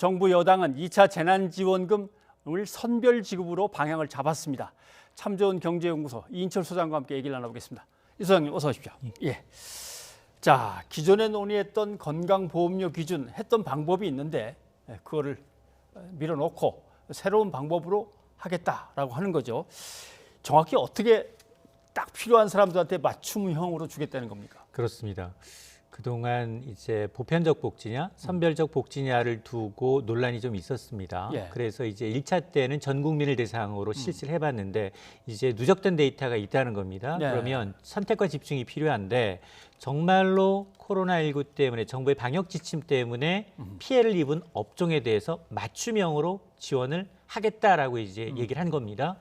정부 여당은 2차 재난지원금을 선별 지급으로 방향을 잡았습니다. 참 좋은 경제연구소 이인철 소장과 함께 얘기를 나눠보겠습니다. 이 소장님 어서 오십시오. 예. 자, 기존에 논의했던 건강보험료 기준 했던 방법이 있는데 그거를 밀어놓고 새로운 방법으로 하겠다라고 하는 거죠. 정확히 어떻게 딱 필요한 사람들한테 맞춤형으로 주겠다는 겁니까? 그렇습니다. 그동안 이제 보편적 복지냐, 선별적 복지냐를 두고 논란이 좀 있었습니다. 예. 그래서 이제 1차 때는 전 국민을 대상으로 실시를 해봤는데 이제 누적된 데이터가 있다는 겁니다. 네. 그러면 선택과 집중이 필요한데 정말로 코로나19 때문에 정부의 방역 지침 때문에 피해를 입은 업종에 대해서 맞춤형으로 지원을 하겠다라고 이제 얘기를 한 겁니다.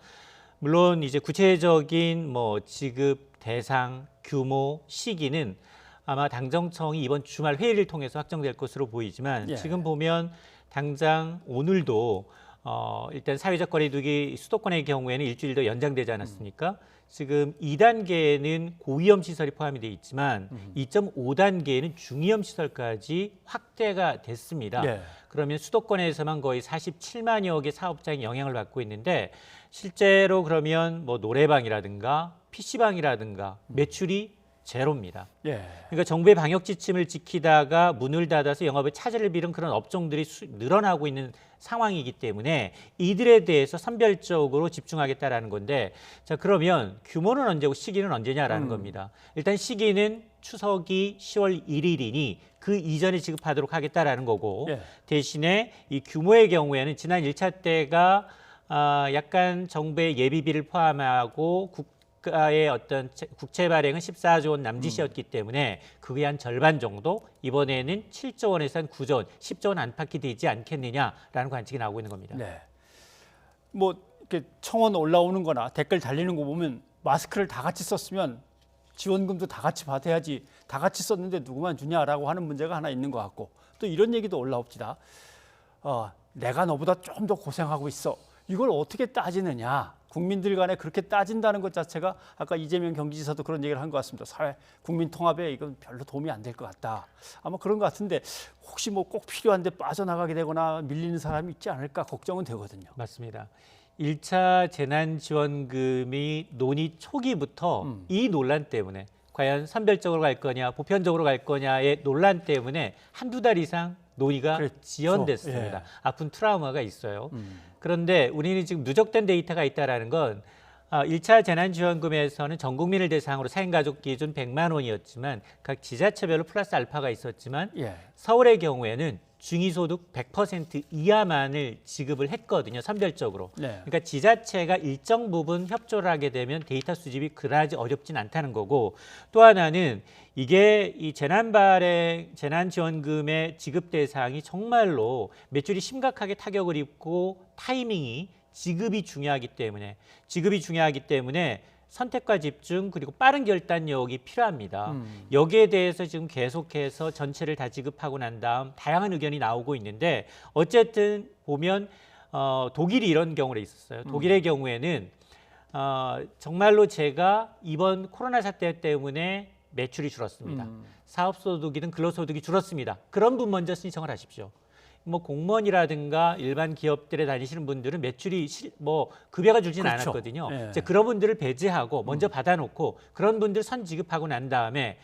물론 이제 구체적인 뭐 지급 대상, 규모, 시기는 아마 당정청이 이번 주말 회의를 통해서 확정될 것으로 보이지만 예. 지금 보면 당장 오늘도 일단 사회적 거리두기 수도권의 경우에는 일주일 더 연장되지 않았습니까? 지금 2단계는 고위험 시설이 포함이 돼 있지만 2.5단계에는 중위험 시설까지 확대가 됐습니다. 예. 그러면 수도권에서만 거의 47만여 개 사업장이 영향을 받고 있는데 실제로 그러면 뭐 노래방이라든가 PC방이라든가 매출이 제로입니다. 예. 그러니까 정부의 방역 지침을 지키다가 문을 닫아서 영업에 차질을 빚은 그런 업종들이 늘어나고 있는 상황이기 때문에 이들에 대해서 선별적으로 집중하겠다라는 건데 자 그러면 규모는 언제고 시기는 언제냐라는 겁니다. 일단 시기는 추석이 10월 1일이니 그 이전에 지급하도록 하겠다라는 거고 예. 대신에 이 규모의 경우에는 지난 1차 때가 약간 정부의 예비비를 포함하고 국가의 어떤 국채 발행은 14조 원 남짓이었기 때문에 그게 한 절반 정도 이번에는 7조 원에서 한 9조 원, 10조 원 안팎이 되지 않겠느냐라는 관측이 나오고 있는 겁니다. 네. 뭐 이렇게 청원 올라오는 거나 댓글 달리는 거 보면 마스크를 다 같이 썼으면 지원금도 다 같이 받아야지 다 같이 썼는데 누구만 주냐라고 하는 문제가 하나 있는 것 같고 또 이런 얘기도 올라옵니다. 내가 너보다 좀 더 고생하고 있어. 이걸 어떻게 따지느냐. 국민들 간에 그렇게 따진다는 것 자체가 아까 이재명 경기지사도 그런 얘기를 한 것 같습니다. 사회 국민 통합에 이건 별로 도움이 안 될 것 같다. 아마 그런 것 같은데 혹시 뭐 꼭 필요한데 빠져나가게 되거나 밀리는 사람이 있지 않을까 걱정은 되거든요. 맞습니다. 1차 재난지원금이 논의 초기부터 이 논란 때문에 과연 선별적으로 갈 거냐 보편적으로 갈 거냐의 논란 때문에 한두 달 이상 논의가 그렇죠. 지연됐습니다. 예. 아픈 트라우마가 있어요. 그런데 우리는 지금 누적된 데이터가 있다는 건 1차 재난지원금에서는 전 국민을 대상으로 4인 가족 기준 100만 원이었지만 각 지자체별로 플러스 알파가 있었지만 예. 서울의 경우에는 중위소득 100% 이하만을 지급을 했거든요. 선별적으로. 네. 그러니까 지자체가 일정 부분 협조를 하게 되면 데이터 수집이 그다지 어렵진 않다는 거고 또 하나는 이게 이 재난지원금의 지급 대상이 정말로 매출이 심각하게 타격을 입고 타이밍이 지급이 중요하기 때문에 선택과 집중 그리고 빠른 결단력이 필요합니다. 여기에 대해서 지금 계속해서 전체를 다 지급하고 난 다음 다양한 의견이 나오고 있는데 어쨌든 보면 독일이 이런 경우가 있었어요. 독일의 경우에는 정말로 제가 이번 코로나 사태 때문에 매출이 줄었습니다. 사업소득이든 근로소득이 줄었습니다. 그런 분 먼저 신청을 하십시오. 뭐 공무원이라든가 일반 기업들에 다니시는 분들은 매출이 뭐 급여가 줄지는 그렇죠. 않았거든요. 예. 이제 그런 분들을 배제하고 먼저 받아놓고 그런 분들 선 지급하고 난 다음에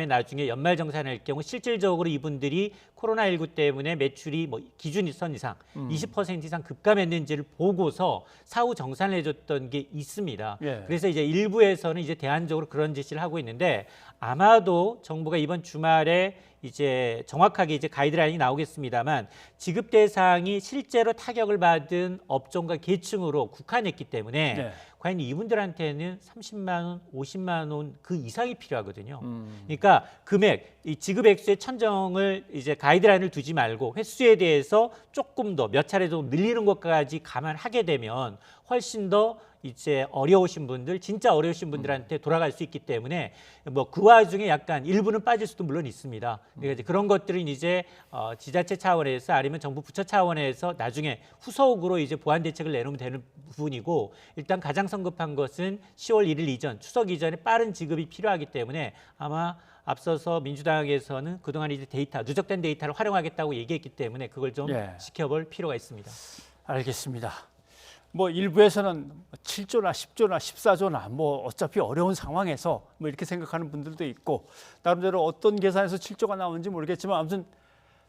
나중에 연말정산할 경우 실질적으로 이분들이 코로나19 때문에 매출이 뭐 기준선 이상 20% 이상 급감했는지를 보고서 사후 정산을 해줬던 게 있습니다. 예. 그래서 이제 일부에서는 이제 대안적으로 그런 지시를 하고 있는데 아마도 정부가 이번 주말에 이제 정확하게 이제 가이드라인이 나오겠습니다만 지급 대상이 실제로 타격을 받은 업종과 계층으로 국한했기 때문에 네. 과연 이분들한테는 30만 원, 50만 원 그 이상이 필요하거든요. 그러니까 금액, 이 지급 액수의 천정을 이제 가이드라인을 두지 말고 횟수에 대해서 조금 더 몇 차례 좀 늘리는 것까지 감안하게 되면 훨씬 더 이제 어려우신 분들, 진짜 어려우신 분들한테 돌아갈 수 있기 때문에 뭐 그 와중에 약간 일부는 빠질 수도 물론 있습니다. 그러니까 이제 그런 것들은 이제 지자체 차원에서 아니면 정부 부처 차원에서 나중에 후속으로 이제 보완 대책을 내놓으면 되는 부분이고, 일단 가장 성급한 것은 10월 1일 이전, 추석 이전에 빠른 지급이 필요하기 때문에 아마 앞서서 민주당에서는 그동안 이제 데이터, 누적된 데이터를 활용하겠다고 얘기했기 때문에 그걸 좀 예. 지켜볼 필요가 있습니다. 알겠습니다. 뭐 일부에서는 7조나 10조나 14조나 뭐 어차피 어려운 상황에서 뭐 이렇게 생각하는 분들도 있고, 나름대로 어떤 계산에서 7조가 나오는지 모르겠지만 아무튼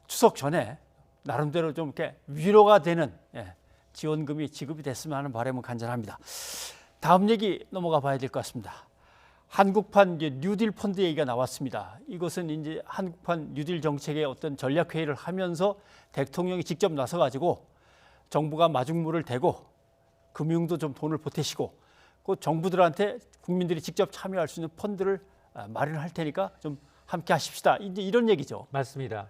추석 전에 나름대로 좀 이렇게 위로가 되는 지원금이 지급이 됐으면 하는 바람은 간절합니다. 다음 얘기 넘어가 봐야 될 것 같습니다. 한국판 뉴딜 펀드 얘기가 나왔습니다. 이것은 이제 한국판 뉴딜 정책의 어떤 전략 회의를 하면서 대통령이 직접 나서 가지고 정부가 마중물을 대고 금융도 좀 돈을 보태시고 그 정부들한테 국민들이 직접 참여할 수 있는 펀드를 마련할 테니까 좀 함께 하십시다. 이제 이런 얘기죠. 맞습니다.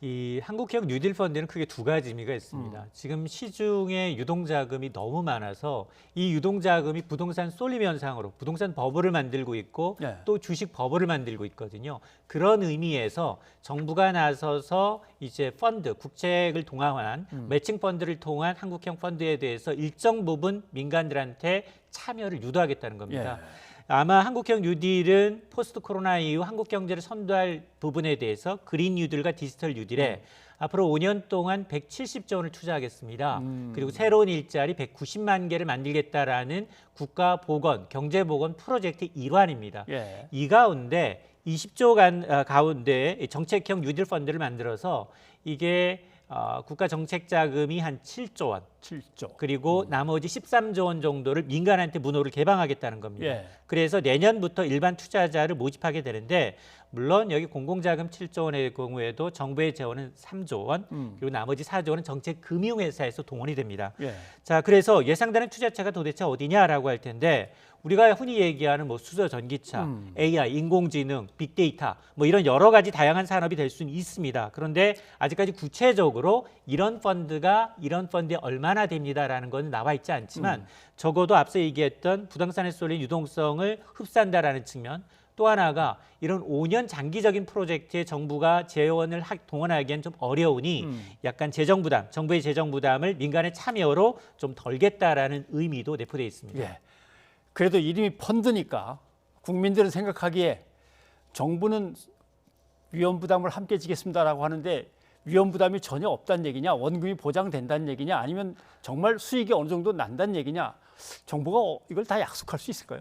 이 한국형 뉴딜 펀드는 크게 두 가지 의미가 있습니다. 지금 시중에 유동자금이 너무 많아서 이 유동자금이 부동산 쏠림 현상으로 부동산 버블을 만들고 있고 네. 또 주식 버블을 만들고 있거든요. 그런 의미에서 정부가 나서서 이제 펀드, 국책을 동원한 매칭 펀드를 통한 한국형 펀드에 대해서 일정 부분 민간들한테 참여를 유도하겠다는 겁니다. 아마 한국형 뉴딜은 포스트 코로나 이후 한국 경제를 선도할 부분에 대해서 그린 뉴딜과 디지털 뉴딜에 앞으로 5년 동안 170조 원을 투자하겠습니다. 그리고 새로운 일자리 190만 개를 만들겠다라는 국가 보건, 경제 보건 프로젝트의 일환입니다. 예. 이 가운데 20조 가운데 정책형 뉴딜 펀드를 만들어서 이게 국가 정책 자금이 한 7조 원, 7조. 그리고 나머지 13조 원 정도를 민간한테 문호를 개방하겠다는 겁니다. 예. 그래서 내년부터 일반 투자자를 모집하게 되는데, 물론 여기 공공자금 7조 원의 경우에도 정부의 재원은 3조 원, 그리고 나머지 4조 원은 정책 금융회사에서 동원이 됩니다. 예. 자, 그래서 예상되는 투자처가 도대체 어디냐라고 할 텐데, 우리가 흔히 얘기하는 뭐 수소, 전기차, AI, 인공지능, 빅데이터 뭐 이런 여러 가지 다양한 산업이 될 수는 있습니다. 그런데 아직까지 구체적으로 이런 펀드가 이런 펀드에 얼마나 됩니다라는 건 나와 있지 않지만 적어도 앞서 얘기했던 부동산에 쏠린 유동성을 흡수한다라는 측면, 또 하나가 이런 5년 장기적인 프로젝트에 정부가 재원을 동원하기엔 좀 어려우니 약간 재정 부담, 정부의 재정 부담을 민간의 참여로 좀 덜겠다라는 의미도 내포되어 있습니다. 예. 그래도 이름이 펀드니까 국민들은 생각하기에 정부는 위험 부담을 함께 지겠습니다라고 하는데, 위험 부담이 전혀 없다는 얘기냐, 원금이 보장된다는 얘기냐, 아니면 정말 수익이 어느 정도 난다는 얘기냐, 정부가 이걸 다 약속할 수 있을까요?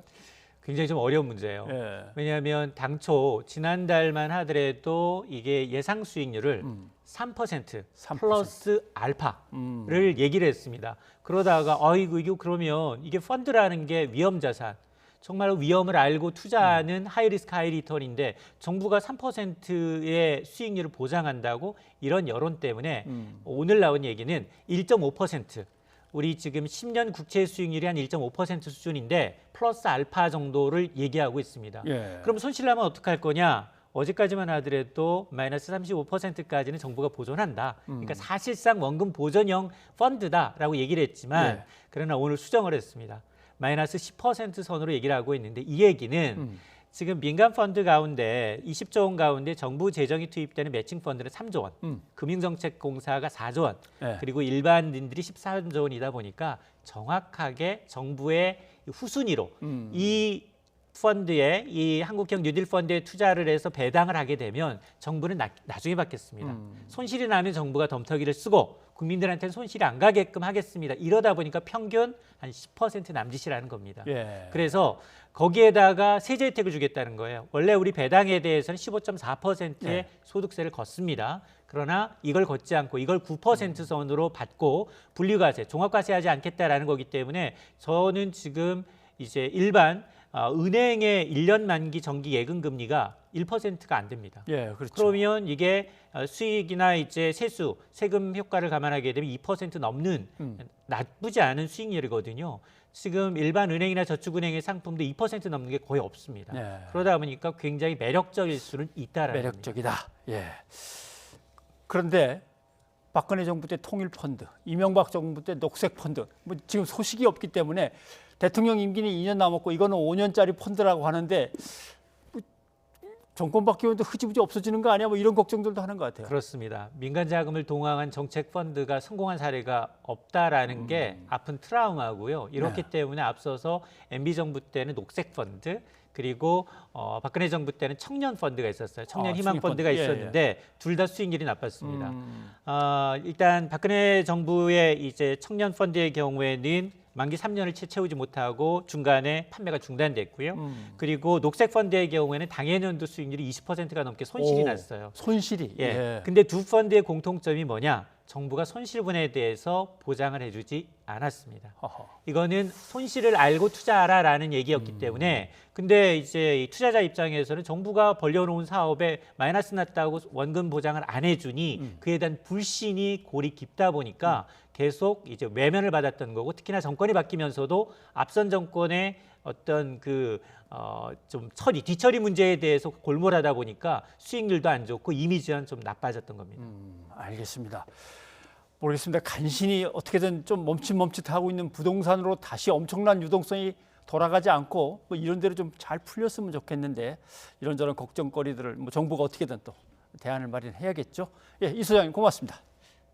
굉장히 좀 어려운 문제예요. 예. 왜냐하면 당초 지난달만 하더라도 이게 예상 수익률을 3% 3%. 플러스 알파를 얘기를 했습니다. 그러다가 이거 그러면 이게 펀드라는 게 위험 자산, 정말 위험을 알고 투자하는 하이리스크 하이리턴인데 정부가 3%의 수익률을 보장한다고, 이런 여론 때문에 오늘 나온 얘기는 1.5%, 우리 지금 10년 국채 수익률이 한 1.5% 수준인데 플러스 알파 정도를 얘기하고 있습니다. 예. 그럼 손실나면 어떡할 거냐? 어제까지만 하더라도 마이너스 35%까지는 정부가 보존한다. 그러니까 사실상 원금 보존형 펀드다라고 얘기를 했지만 예. 그러나 오늘 수정을 했습니다. 마이너스 10% 선으로 얘기를 하고 있는데, 이 얘기는 지금 민간 펀드 가운데 20조 원 가운데 정부 재정이 투입되는 매칭 펀드는 3조 원, 금융정책공사가 4조 원, 예. 그리고 일반인들이 13조 원이다 보니까 정확하게 정부의 후순위로 이 펀드에, 이 한국형 뉴딜 펀드에 투자를 해서 배당을 하게 되면 정부는 나중에 받겠습니다. 손실이 나면 정부가 덤터기를 쓰고 국민들한테는 손실이 안 가게끔 하겠습니다. 이러다 보니까 평균 한 10% 남짓이라는 겁니다. 예. 그래서 거기에다가 세제 혜택을 주겠다는 거예요. 원래 우리 배당에 대해서는 15.4%의 네. 소득세를 걷습니다. 그러나 이걸 걷지 않고 이걸 9% 선으로 받고 분리과세, 종합과세하지 않겠다라는 거기 때문에 저는 지금 이제 일반 은행의 1년 만기 정기 예금 금리가 1%가 안 됩니다. 예, 그렇죠. 그러면 이게 수익이나 이제 세수, 세금 효과를 감안하게 되면 2% 넘는 나쁘지 않은 수익률이거든요. 지금 일반 은행이나 저축은행의 상품도 2% 넘는 게 거의 없습니다. 예. 그러다 보니까 굉장히 매력적일 수는 있다라는 겁니다. 매력적이다. 예. 그런데 박근혜 정부 때 통일펀드, 이명박 정부 때 녹색펀드, 뭐 지금 소식이 없기 때문에 대통령 임기는 2년 남았고 이거는 5년짜리 펀드라고 하는데 뭐 정권 바뀌어도 흐지부지 없어지는 거 아니야? 뭐 이런 걱정들도 하는 것 같아요. 그렇습니다. 민간 자금을 동원한 정책 펀드가 성공한 사례가 없다라는 게 아픈 트라우마고요. 이렇기 네. 때문에 앞서서 MB 정부 때는 녹색 펀드 그리고 박근혜 정부 때는 청년 펀드가 있었어요. 청년 희망 청년 펀드가 펀드. 예, 있었는데 둘 다 수익률이 나빴습니다. 일단 박근혜 정부의 이제 청년 펀드의 경우에는 만기 3년을 채우지 못하고 중간에 판매가 중단됐고요. 그리고 녹색 펀드의 경우에는 당해년도 수익률이 20%가 넘게 손실이 오, 났어요. 손실이. 예. 예. 근데 두 펀드의 공통점이 뭐냐? 정부가 손실분에 대해서 보장을 해주지 않았습니다. 허허. 이거는 손실을 알고 투자하라라는 얘기였기 때문에 근데 이제 이 투자자 입장에서는 정부가 벌려놓은 사업에 마이너스 났다고 원금 보장을 안 해주니 그에 대한 불신이 골이 깊다 보니까 계속 이제 외면을 받았던 거고 특히나 정권이 바뀌면서도 앞선 정권의 어떤 좀 뒤처리 문제에 대해서 골몰하다 보니까 수익률도 안 좋고 이미지는 좀 나빠졌던 겁니다. 알겠습니다. 모르겠습니다. 간신히 어떻게든 좀 멈칫멈칫하고 있는 부동산으로 다시 엄청난 유동성이 돌아가지 않고 뭐 이런 대로 좀 잘 풀렸으면 좋겠는데 이런저런 걱정거리들을 뭐 정부가 어떻게든 또 대안을 마련해야겠죠. 예, 이 소장님 고맙습니다.